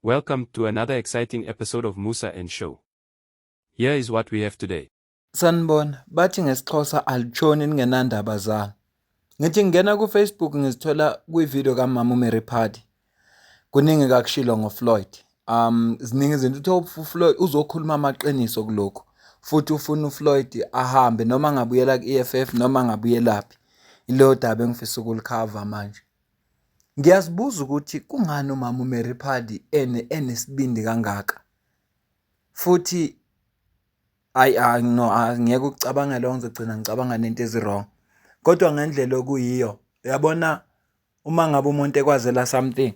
Welcome to another exciting episode of Musa and Show. Here is what we have today. Sanibona, bathi ngesixhosa alitshoni ningenandaba zalo. Ngithi ngingena ku-Facebook ngizithola kwi-video kamama uMary Phatty. Kuningi kakushilo ngoFloyd. Ziningi izinto uthi uFloyd uzokhuluma amaqiniso kulokho. Futhi ufuna uFloyd ahambe noma ngabuyela ku-EFF noma ngabuyelaphi. Ilo daba engifisa ukulikhava manje. Ngiyazibuza ukuthi kungani umama uMary Phatty enesibindi kangaka. Futhi ngeke ukucabanga lo ngizogcina ngicabanga nento ezirong. Kodwa ngendlela okuyiyo, uyabona uma ngabe umuntu ekwazela something,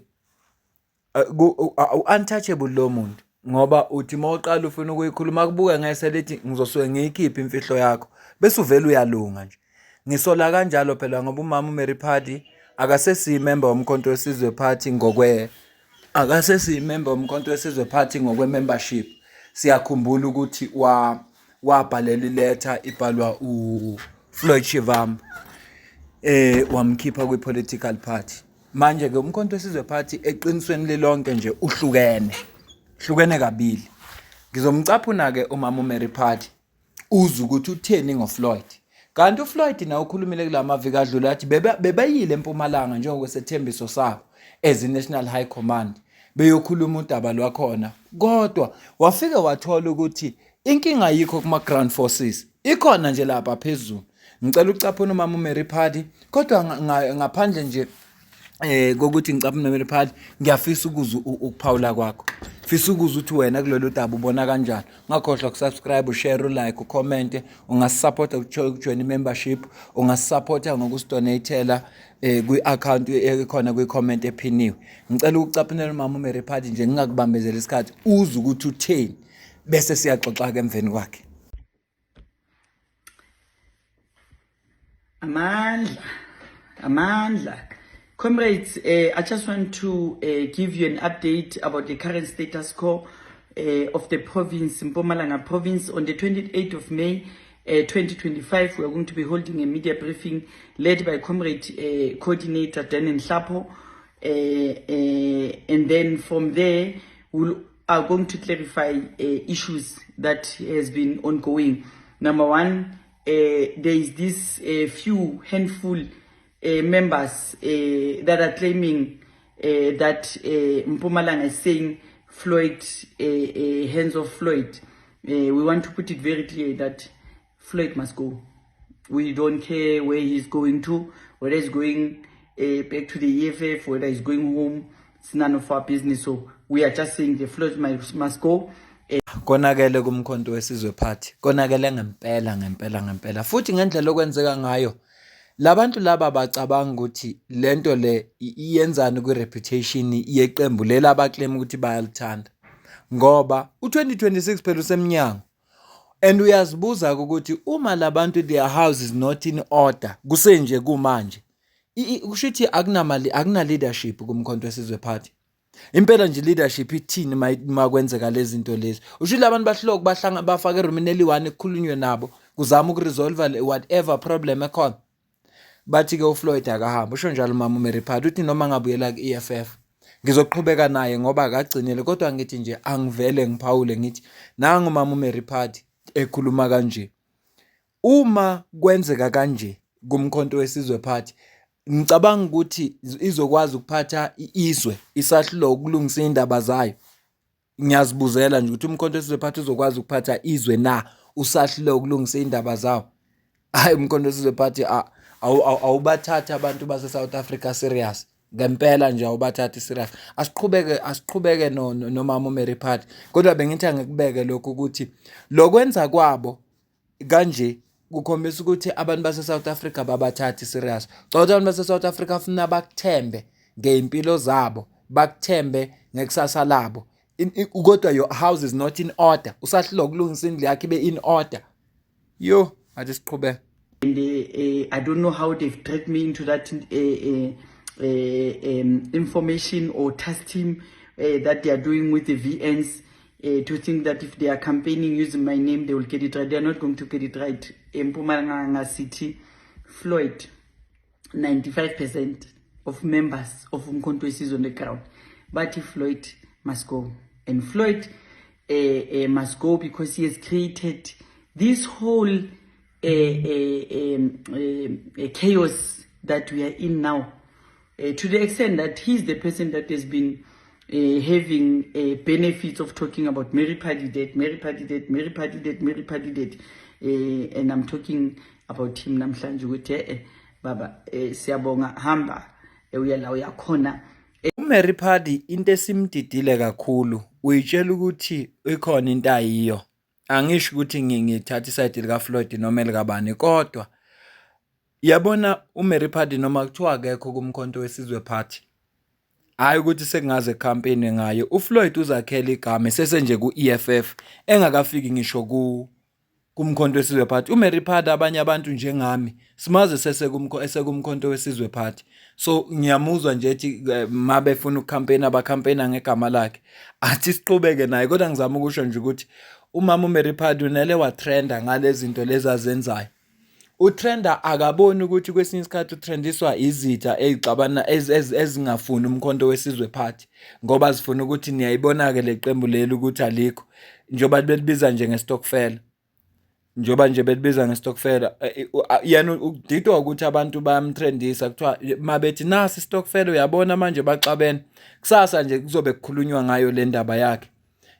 untouchable lo muntu ngoba uthi mawuqala ufuna ukuyikhuluma kubuke ngayeselithi ngizosuke ngiyikhiphe imfihlo yakho bese uvela uyalunga nje. Ngisola kanjalo phela ngoba umama uMary Phatty akasesiyimember womkhonto wesizwe party ngokwe membership. Siyakhumbula ukuthi wabhalela iletha ibhalwa uFloyd Shivambu wamkhipha kwi-political party. Manje ke umkhonto wesizwe party eqinisweni lelonke nje uhlukene kabili. Ngizomcaphuna ke umama uMary Phatty uzwe ukuthi utheni ngoFloyd. Kanti uFloyd na ukhulumile kulamaviki adlula athi bebayile eMpumalanga njengokwesethembiso sabo ezi-National High Command beyokhuluma udaba lwakhona. Kodwa wafika wathola ukuthi inkinga yikho kuma-ground forces ikhona nje lapha phezulu. Ngicela ucaphuna umama uMary Phatty kodwa ngaphandle nje kokuthi ngicaphuna uMary Phatty ngiyafisa ukuzwa ukuphawula kwakho. Fisa ukuzwa ukuthi wena kulolu daba ubona kanjani. Ungakhohlwa ukusubscribe, ushare, ulike, ucomment, ungasupporta ukujoin membership, ungasupporta ngokusidonatela kwi-account ekhona kwi-comment ephiniwe. Ngicela ukucaphunela umama uMary Phatty nje ngingakubambezela isikhathi uzwe ukuthi utheni bese siyaxoxa ke emveni kwakhe. Amandla. Comrades, I just want to give you an update about the current status quo of the province, Mpumalanga province. On the 28th of May 2025, we are going to be holding a media briefing led by Comrade Coordinator Dan Nhlapo. And then from there, we are going to clarify issues that has been ongoing. Number one, there is this few handful members that are claiming that Mpumalanga is saying Floyd, hands off Floyd. We want to put it very clear that Floyd must go. We don't care where he's going to, whether he's going back to the EFF, whether he's going home. It's none of our business. So we are just saying the Floyd must go. Konakele kumkhonto wesizwe party. Konakele ngempela. Futhi ngendlela okwenzeka ngayo. Labantu laba bacabanga ukuthi lento le iyenzana kwi-reputation yeqembu lela abaclaim ukuthi bayalithanda. Ngoba u-2026 phela usemnyango. And uyazibuza ukuthi uma labantu their house is not in order kusenje kumanje. Kushuthi akuna leadership kumkhonto wesizwe party. Impela nje leadership ithini makwenzeka lezi zinto lezi. Usho labantu bahloko bafaka erumini eli-1 ekukhulunywe nabo kuzama ukuresolve whatever problem ekhona. Bathi ke uFloyd akahamba. Usho njalo umama uMary Phatty uthi noma ngabuyela ku-EFF ngizoqhubeka naye ngoba akagcinile. Kodwa ngithi nje angivele ngiphawule ngithi nangu umama uMary Phatty ekhuluma kanje. Uma kwenzeka kanje kumkhonto wesizwe party ngicabanga ukuthi izokwazi ukuphatha izwe isahlulo ukulungisa indaba zayo. Ngiyazibuzela nje ukuthi umkhonto wesizwe party uzokwazi ukuphatha izwe na usahlulo ukulungisa indaba zawo. Hayi umkhonto wesizwe party awubathatha abantu base South Africa serious. Ngempela nje awubathatha serious. Asiqhubeke nomama uMary Phatty. Kodwa bengithi angikubeke lokho ukuthi lokwenza kwabo kanje kukhombisa ukuthi abantu base South Africa babathathi serious. Kodwa abantu base South Africa ufuna bakuthembe ngeimpilo zabo, bakuthembe ngekusasa labo. Kodwa your house is not in order. Usahlula ukulungisa indlu yakhe ibe in order. Yo, athi siqhubeke. And I don't know how they've dragged me into that information or task team that they are doing with the VNs to think that if they are campaigning using my name, they will get it right. They are not going to get it right. Mpumalanga City, Floyd, 95% of members of Umkhonto Wesizwe on the ground. But Floyd, must go. And Floyd must go because he has created this whole chaos that we are in now. To the extent that he's the person that has been having benefits of talking about Mary Paddy dead, Mary Paddy dead, Mary Paddy dead, Mary Paddy dead. And I'm talking about him namhlanje ukuthi baba siyabonga hamba uyala uyakhona. uMary Paddy into esimdidile kakhulu uyitshela ukuthi ikhona into ayiyo. Angisho ukuthi ngithatha iside lika Floyd noma likabani kodwa yabona uMary Paddy noma kuthiwa akekho kumkhonto wesizwe party. Hayi ukuthi sekungaze campaign ngayo. uFloyd uzakhela igama sesenje ku-EFF engakafiki ngisho kumkhonto wesizwe party. uMary Paddy abanye abantu njengami simaze esekumkhonto wesizwe party. So ngiyamuzwa nje ethi mabefuna ukucampaign abacampaigna ngegama lakhe athi siqhubeke naye kodwa ngizama ukusho nje ukuthi umama uMary Paddy unele watrenda ngalezi zinto lezi azenzayo. Utrenda akaboni ukuthi kwesinye isikhathi utrendiswa izitha ezixabana ezingafuni umkhonto wesizwe party ngoba zifuna ukuthi niyayibona ke leqembu leli ukuthi alikho njoba belibiza nje ngestokfela. Njoba nje belibiza ngestokfela yena udidwa ukuthi abantu bayamtrendisa kuthiwa mabethi nasi istokfela uyabona manje baxabene kusasa nje kuzobe kukhulunywa ngayo le ndaba yakhe.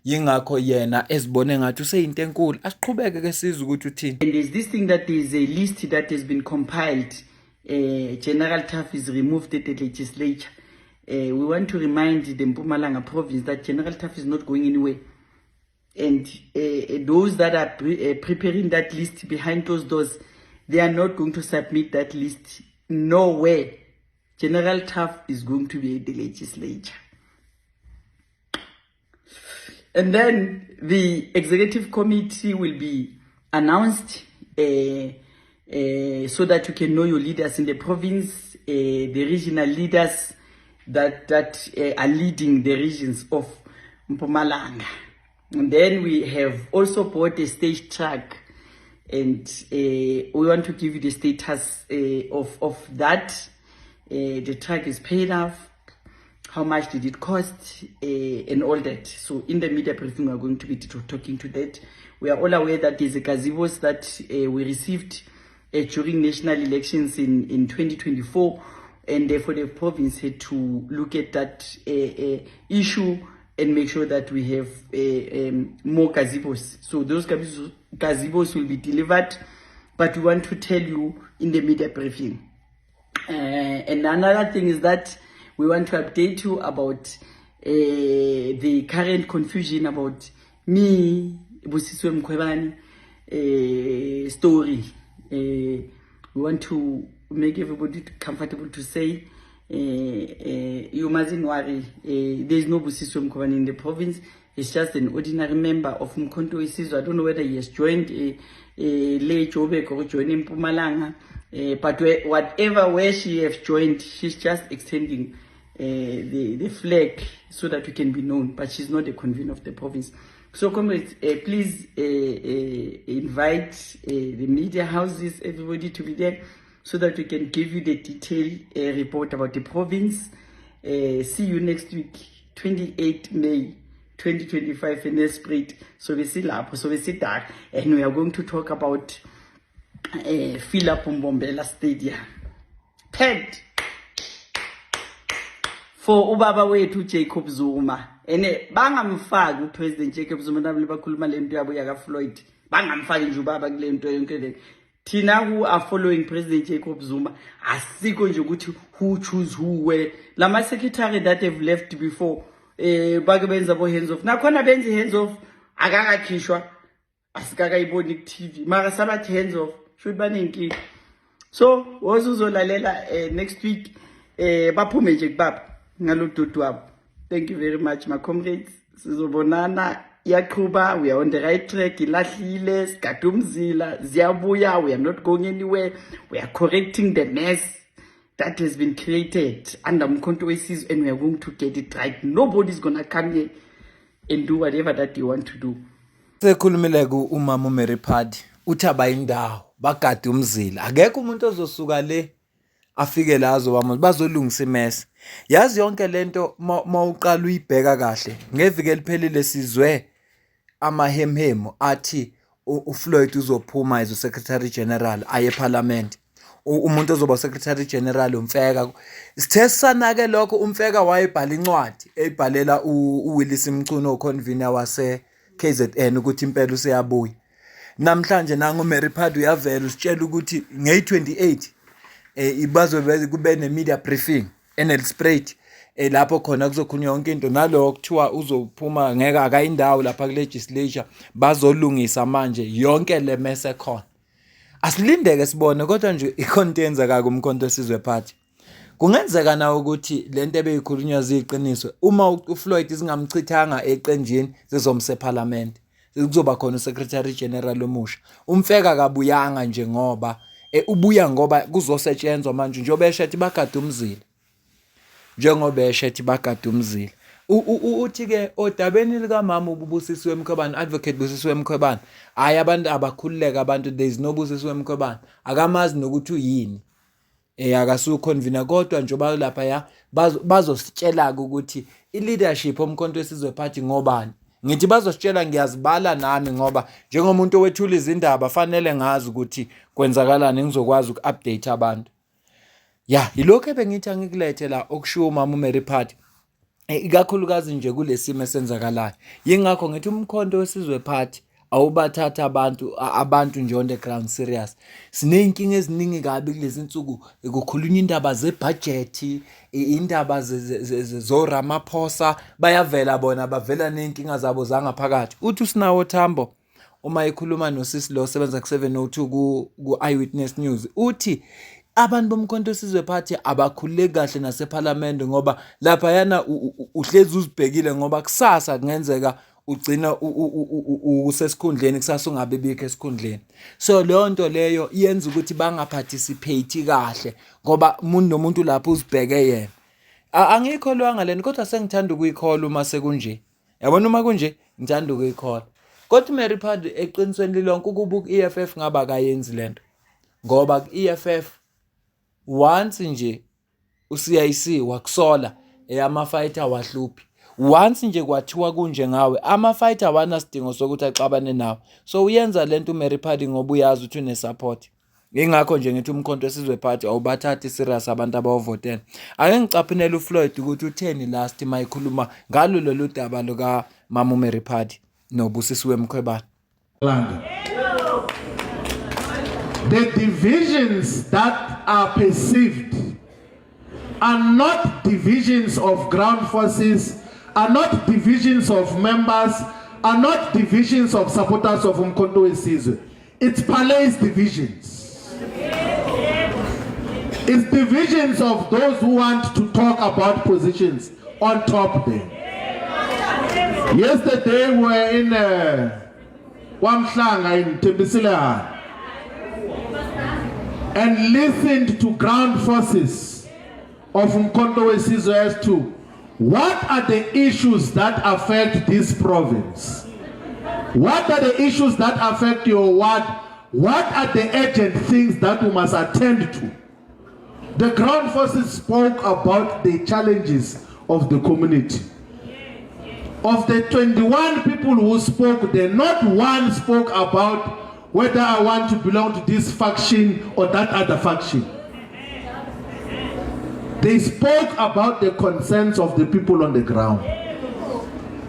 Yingakho yena ezibone ngathi useyinto enkulu asiqhubeke ke sizwe ukuthi uthini. And there's this thing that is a list that has been compiled. General Taff is removed at the legislature. We want to remind the Mpumalanga province that General Taff is not going anywhere. And those that are preparing that list behind those doors, they are not going to submit that list nowhere. General Taff is going to be at the legislature. And then the executive committee will be announced so that you can know your leaders in the province, the regional leaders that are leading the regions of Mpumalanga. And then we have also bought a stage track, and we want to give you the status of that. The track is paid off. How much did it cost, and all that. So in the media briefing, we are going to be talking to that. We are all aware that there's a gazebos that we received during national elections in 2024, and therefore the province had to look at that issue and make sure that we have more gazebos. So those gazebos will be delivered, but we want to tell you in the media briefing. And another thing is that we want to update you about the current confusion about me, Busiswe Mkhwebane story. We want to make everybody comfortable to say, you mustn't worry, there is no Busiswe Mkhwebane in the province. It's just an ordinary member of Mkhonto Isizwe. I don't know whether he has joined Le Joburg or joined Mpumalanga, but where she has joined, she's just extending the flag so that we can be known, but she's not the convener of the province. So comrades, please invite the media houses, everybody to be there so that we can give you the detailed report about the province. See you next week, 28 May 2025 in Esprit. So we see Lapo, so we see that, and we are going to talk about Philip Mbombela Stadium. Packed for ubaba wethu Jacob Zuma. Ene bangamfaki uPresident Jacob Zuma nabule bakhuluma lento yabo yaka Floyd. Bangamfaki nje ubaba kule nto yonke le. Thina who are following President Jacob Zuma asikho nje ukuthi who choose who where. Lama secretary that have left before bake benza bo hands off. Nakhona benza hands off akakakhishwa asikakayiboni ku TV. Mara sabathi hands off should banenkinga. So wozuzolalela next week baphume nje kubaba. Thank you very much, my comrades. Sizobonana iyaqhuba, we are on the right track. Ilahlile sigadumzila ziyabuya, we are not going anywhere. We are correcting the mess that has been created under Mkhonto Isizwe, and we are going to get it right. Nobody's going to come here and do whatever that they want to do. Sekhulumile ku umama uMary Paddy uthi abayindawo bagade umzila akekho umuntu ozosuka le afike la azobama bazolungisa imesi Yazi yonke lento mawuqala uyibheka kahle ngeviki eliphelile sizwe amahemhemo athi uFloyd uzophuma as uSecretary General aye eParliament. Umuntu ozoba uSecretary General umfeka. Sithe sanake lokho umfeka wayebhala incwadi eyibhalela uWillis Mchunu oconvener wase KZN ukuthi impela useyabuya. Namhlanje nangu Mary Padu uyavela usitshela ukuthi nge28 ibazwe kube ne-media briefing eNelspruit lapho khona kuzokhulunywa yonke into nalo kuthiwa uzophuma ngeke akayindawo lapha kulegislature bazolungisa manje yonke le mess ekhona. Asilindeke sibone kodwa nje icontent ka kumkhonto wesizwe party. Kungenzeka na ukuthi lento ebeyikhulunywa ziqiniso uma uFloyd isingamchithanga eqenjini zizomse eParliament. Kuzoba khona uSecretary General omusha. Umfeka kabuyanga nje ngoba ubuya ngoba kuzosetshenzwa manje njengoba eshethi bagada umzila. Njengoba eshethi bagada umzila. Uthi ke odabeni lika mama ubusisiwe Mkhwebane advocate Busisiwe Mkhwebane hayi abantu abakhululeka abantu there is no Busisiwe Mkhwebane akamazi nokuthi uyini akasuku convener kodwa njengoba lapha ya bazositshela ukuthi ileadership omkhonto wesizwe party ngobani ngithi bazositshela ngiyazibala nami ngoba njengomuntu owethula izindaba fanele ngazi ukuthi kwenzakalani ngizokwazi ukuupdate abantu ya yilokho ebengithi angikulethe la okushiwo mama uMary Padu ikakhulukazi nje kulesimo esenzakalayo yingakho ngithi umkhonto wesizwe party awubathatha abantu nje on the ground serious sineyinkinga eziningi kabi kulezi insuku ukukhulunywa indaba zebudget indaba zo Ramaphosa bayavela bona bavela neyinkinga zabo zangaphakathi uthi usinawo Thambo uma ekhuluma nosisi lo osebenza ku702 ku Eyewitness News uthi abantu bomkhonto wesizwe party abakhululeki kahle naseParliament ngoba lapha yana uhlezi uzibhekile ngoba kusasa kungenzeka ugcina usesikhundleni kusasa ungabe bikho esikhundleni so leyo nto leyo iyenza ukuthi bangaparticipate kahle ngoba umuntu nomuntu lapho uzibheke yena angikholwanga lento kodwa sengithanda ukuyikhola uma sekunje yabona uma kunje ngithanda ukuyikhola kodwa Mary Padu eqinisweni lonke ukuba ku-EFF ngaba kayenzi lento ngoba ku-EFF once nje uCIC wakusola amafighter wahluphi once nje kwathiwa kunje ngawe amafighter wanasidingo sokuthi axabane nawe so uyenza lento uMary Padu ngoba uyazi ukuthi unesupport ingakho nje ngithi umkhonto wesizwe party awubathathi serious abantu abawovotela ake ngicaphinela uFloyd ukuthi utheni last mayikhuluma ngalo lolu daba luka mama uMary Padu noBusisiwe Mkhwebane. The divisions that are perceived are not divisions of ground forces, are not divisions of members, are not divisions of supporters of Umkhonto Wesizwe. It's Palace divisions. It's divisions of those who want to talk about positions on top there. Yesterday we were in Wamhlanga in Tembisile and listened to ground forces of Umkhonto Wesizwe as to what are the issues that affect this province? What are the issues that affect your ward? What are the urgent things that we must attend to? The ground forces spoke about the challenges of the community. Of the 21 people who spoke there, not one spoke about whether I want to belong to this faction or that other faction. They spoke about the concerns of the people on the ground.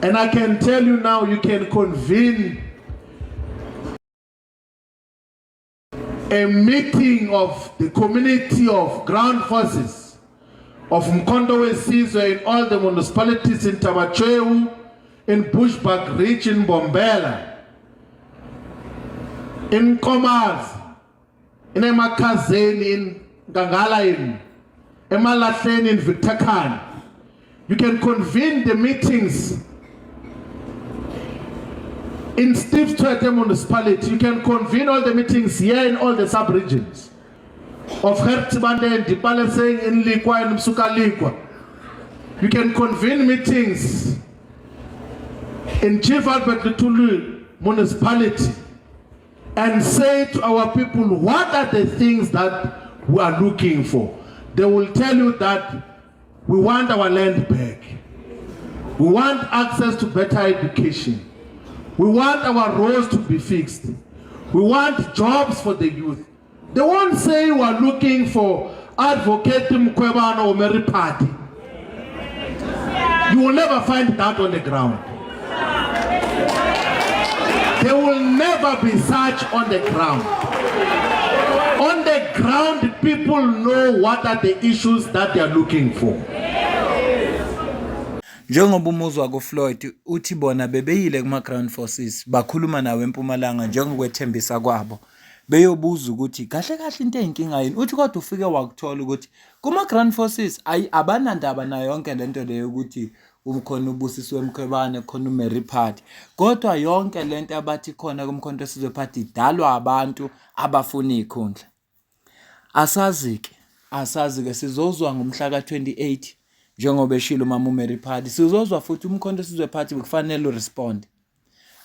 And I can tell you now, you can convene a meeting of the community of ground forces of Umkhonto Wesizwe in all the municipalities in Tamacheu, in Bushbuck Ridge, in Bombela, in Komaz, in Emakazeni, in Gangala, in Emalahleni, in Victor Khan. You can convene the meetings in Steve Tshwete municipality. You can convene all the meetings here in all the sub-regions of Hertibande and Dipaleseng, in Likwa and Msuka Likwa. You can convene meetings in Chief Albert Lutulu municipality and say to our people, what are the things that we are looking for? They will tell you that We want our land back. We want access to better education. We want our roads to be fixed. We want jobs for the youth. They won't say we are looking for Advocate Mkhwebane or Mary Party. You will never find that on the ground. There will never be such on the ground. On the ground, people know what are the issues that they are looking for. Njengoba umuzwa kuFloyd uthi bona bebeyile kuma-ground forces bakhuluma nawe eMpumalanga njengokwethembisa kwabo beyobuza ukuthi kahle kahle into eyinkinga yini uthi kodwa ufike wakuthola ukuthi kuma-ground forces abanandaba nayo yonke lento leyo ukuthi umkhona uBusisiwe Mkhwebane khona uMary Party kodwa yonke lento abathi khona kumkhonto wesizwe party idalwa abantu abafuna ikhundla. Asazi-ke sizozwa ngomhla ka-28 njengoba eshilo umama uMary Party sizozwa futhi umkhonto wesizwe party bekufanele urespond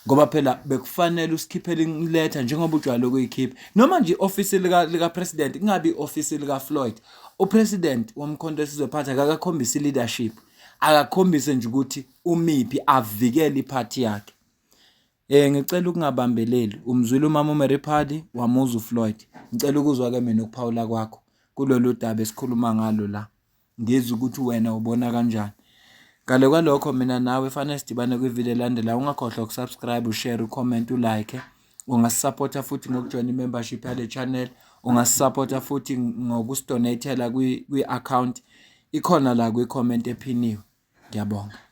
ngoba phela bekufanele usikhiphele iletha njengoba ujwayele ukuyikhipha noma nje office lika president ingabi office lika Floyd upresident womkhonto wesizwe party akakhombisa leadership akakhombise nje ukuthi umiphi avikele iparty yakhe. Ngicela ukungabambeleli umzwile umama uMary Party wamuza uFloyd ngicela ukuzwa ke mina ukuphawula kwakho kulolu daba esikhuluma ngalo la ngizwe ukuthi wena ubona kanjani. Ngale kwalokho mina nawe fanele sidibane kwivideo elandela ungakhohlwa ukusubscribe ushare ucomment ulike ungasupporta futhi ngokujoin imembership yale channel ungasupporta futhi ngokusidonatela kwi account ikhona la kwi comment ephiniwe. Ngiyabonga.